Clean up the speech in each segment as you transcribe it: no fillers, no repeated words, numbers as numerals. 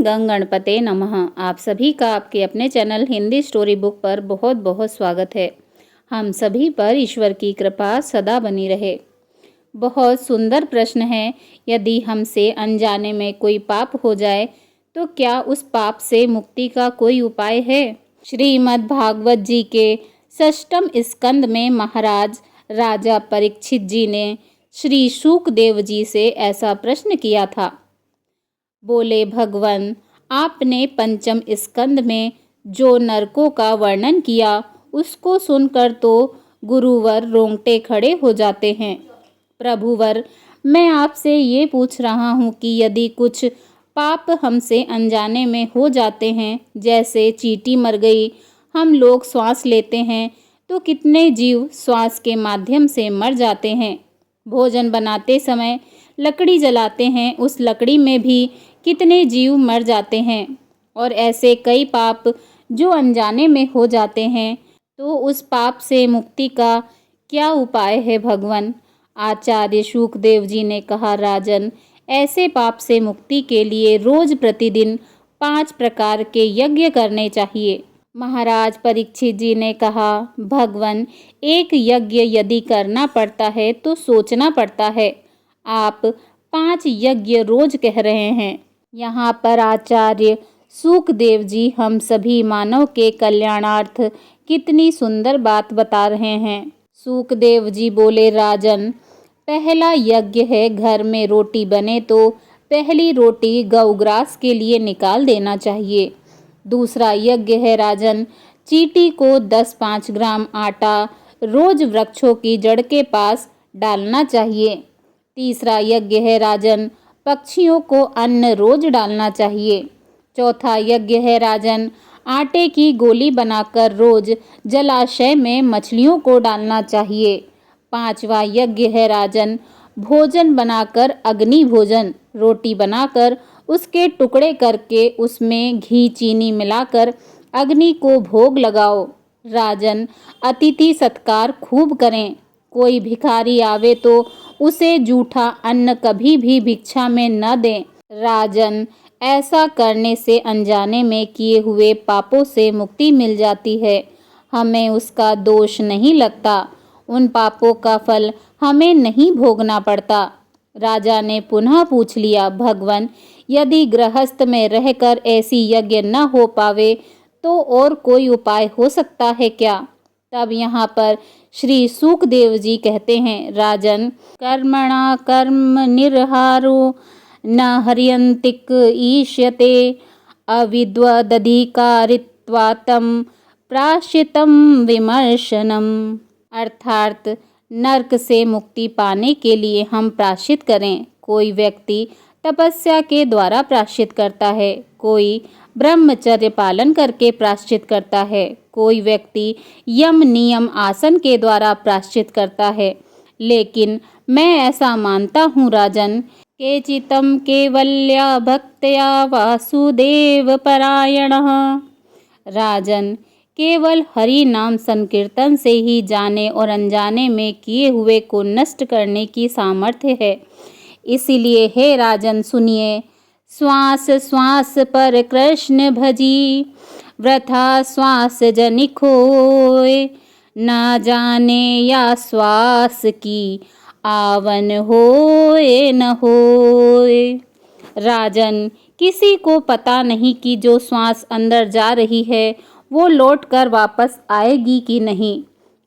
गंग गणपते नमः। आप सभी का आपके अपने चैनल हिंदी स्टोरी बुक पर बहुत बहुत स्वागत है। हम सभी पर ईश्वर की कृपा सदा बनी रहे। बहुत सुंदर प्रश्न है। यदि हमसे अनजाने में कोई पाप हो जाए तो क्या उस पाप से मुक्ति का कोई उपाय है? श्रीमद् भागवत जी के 6ठम स्कंद में महाराज राजा परीक्षित जी ने श्री शुकदेव जी से ऐसा प्रश्न किया था। बोले, भगवान, आपने 5म स्कंद में जो नरकों का वर्णन किया उसको सुनकर तो गुरुवर रोंगटे खड़े हो जाते हैं। प्रभुवर, मैं आपसे ये पूछ रहा हूँ कि यदि कुछ पाप हमसे अनजाने में हो जाते हैं, जैसे चींटी मर गई, हम लोग श्वास लेते हैं तो कितने जीव श्वास के माध्यम से मर जाते हैं। भोजन बनाते समय लकड़ी जलाते हैं, उस लकड़ी में भी कितने जीव मर जाते हैं। और ऐसे कई पाप जो अनजाने में हो जाते हैं, तो उस पाप से मुक्ति का क्या उपाय है भगवान? आचार्य शुकदेव जी ने कहा, राजन, ऐसे पाप से मुक्ति के लिए रोज प्रतिदिन 5 प्रकार के यज्ञ करने चाहिए। महाराज परीक्षित जी ने कहा, भगवान, एक यज्ञ यदि करना पड़ता है तो सोचना पड़ता है। आप 5 यज्ञ रोज कह रहे हैं। यहाँ पर आचार्य शुकदेव जी हम सभी मानव के कल्याणार्थ कितनी सुंदर बात बता रहे हैं। शुकदेव जी बोले, राजन, पहला यज्ञ है घर में रोटी बने तो पहली रोटी गौग्रास के लिए निकाल देना चाहिए। दूसरा यज्ञ है राजन, चींटी को 10-5 ग्राम आटा रोज वृक्षों की जड़ के पास डालना चाहिए। तीसरा यज्ञ है राजन, पक्षियों को अन्न रोज डालना चाहिए। चौथा यज्ञ है राजन, आटे की गोली बनाकर रोज जलाशय में मछलियों को डालना चाहिए। 5वां यज्ञ है राजन, भोजन बनाकर अग्नि भोजन, रोटी बनाकर उसके टुकड़े करके उसमें घी चीनी मिलाकर अग्नि को भोग लगाओ। राजन, अतिथि सत्कार खूब करें। कोई भिखारी आवे तो उसे जूठा अन्न कभी भी भिक्षा में न दें। राजन, ऐसा करने से अनजाने में किए हुए पापों से मुक्ति मिल जाती है। हमें उसका दोष नहीं लगता, उन पापों का फल हमें नहीं भोगना पड़ता। राजा ने पुनः पूछ लिया, भगवान, यदि गृहस्थ में रहकर ऐसी यज्ञ न हो पावे तो और कोई उपाय हो सकता है क्या? तब यहाँ पर श्री शुकदेव जी कहते हैं, राजन, कर्मणा कर्म निर्हारो न हर्यन्तिक ईष्यते अविद्वदधिकारित्वात्म प्राश्चितम विमर्शनम। अर्थात नरक से मुक्ति पाने के लिए हम प्राश्चित करें। कोई व्यक्ति तपस्या के द्वारा प्राश्चित करता है, कोई ब्रह्मचर्य पालन करके प्राश्चित करता है, कोई व्यक्ति यम नियम आसन के द्वारा प्राश्चित करता है। लेकिन मैं ऐसा मानता हूँ राजन, केचितम केवल्या भक्त्या वासुदेव परायणः। राजन, केवल हरि नाम संकीर्तन से ही जाने और अनजाने में किए हुए को नष्ट करने की सामर्थ्य है। इसीलिए हे राजन, सुनिए, श्वास श्वास पर कृष्ण भजी, वृथा श्वास जनि खोए, न जाने या श्वास की आवन होए न होए। राजन, किसी को पता नहीं कि जो श्वास अंदर जा रही है वो लौट कर वापस आएगी कि नहीं।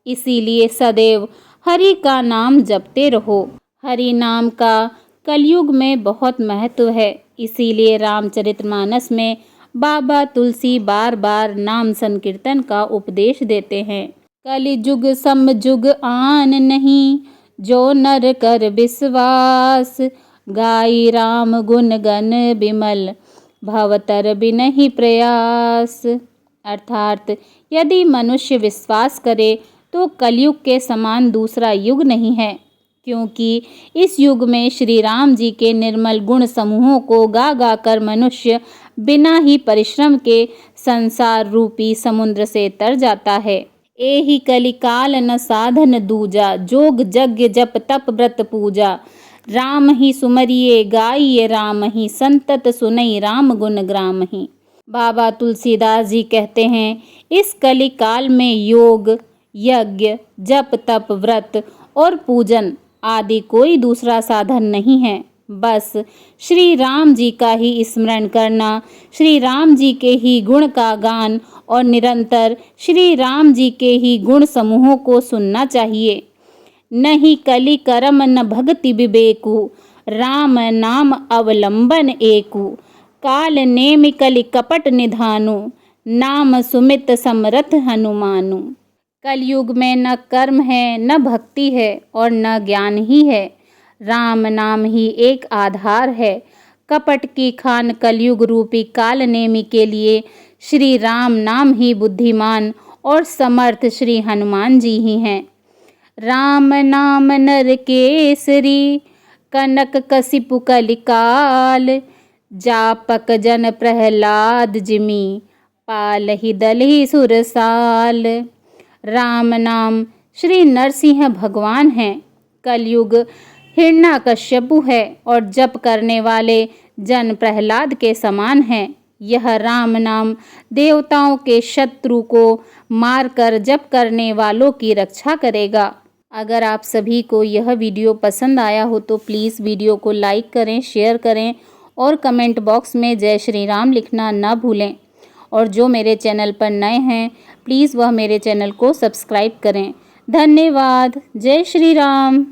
इसीलिए सदैव हरि का नाम जपते रहो। हरि नाम का कलयुग में बहुत महत्व है। इसीलिए रामचरितमानस में बाबा तुलसी बार बार नाम संकीर्तन का उपदेश देते हैं। कलिजुग समजुग आन नहीं, जो नर कर विश्वास, गाई राम गुण गण बिमल, भवतर बिनहि प्रयास। अर्थात यदि मनुष्य विश्वास करे तो कलयुग के समान दूसरा युग नहीं है, क्योंकि इस युग में श्री राम जी के निर्मल गुण समूहों को गा गा कर मनुष्य बिना ही परिश्रम के संसार रूपी समुद्र से तर जाता है। एहि कलिकाल न साधन दूजा, जोग यज्ञ जप तप व्रत पूजा, राम ही सुमरिए गाइए राम ही, संतत सुनई राम गुण ग्राम ही। बाबा तुलसीदास जी कहते हैं, इस कली काल में योग, यज्ञ, जप तप, व्रत और पूजन आदि कोई दूसरा साधन नहीं है। बस श्री राम जी का ही स्मरण करना, श्री राम जी के ही गुण का गान और निरंतर श्री राम जी के ही गुण समूहों को सुनना चाहिए। नहीं कलि करम न भक्ति विवेकु, राम नाम अवलंबन एकु। काल नेमि कलि कपट निधानु, नाम सुमित समरथ हनुमानु। कलयुग में न कर्म है, न भक्ति है और न ज्ञान ही है। राम नाम ही एक आधार है। कपट की खान कलयुग रूपी काल नेमि के लिए श्री राम नाम ही बुद्धिमान और समर्थ श्री हनुमान जी ही हैं। राम नाम नर केसरी, कनक कसिपु कलिकाल। जापक जन प्रहलाद जिमि, पालहि दलहि सुरसाल। राम नाम श्री नरसिंह भगवान हैं। कलयुग हिरण्याकश्यपु है और जप करने वाले जन प्रहलाद के समान हैं। यह राम नाम देवताओं के शत्रु को मारकर जप करने वालों की रक्षा करेगा। अगर आप सभी को यह वीडियो पसंद आया हो तो प्लीज़ वीडियो को लाइक करें, शेयर करें और कमेंट बॉक्स में जय श्री राम लिखना न भूलें। और जो मेरे चैनल पर नए हैं प्लीज़ वह मेरे चैनल को सब्सक्राइब करें। धन्यवाद। जय श्री राम।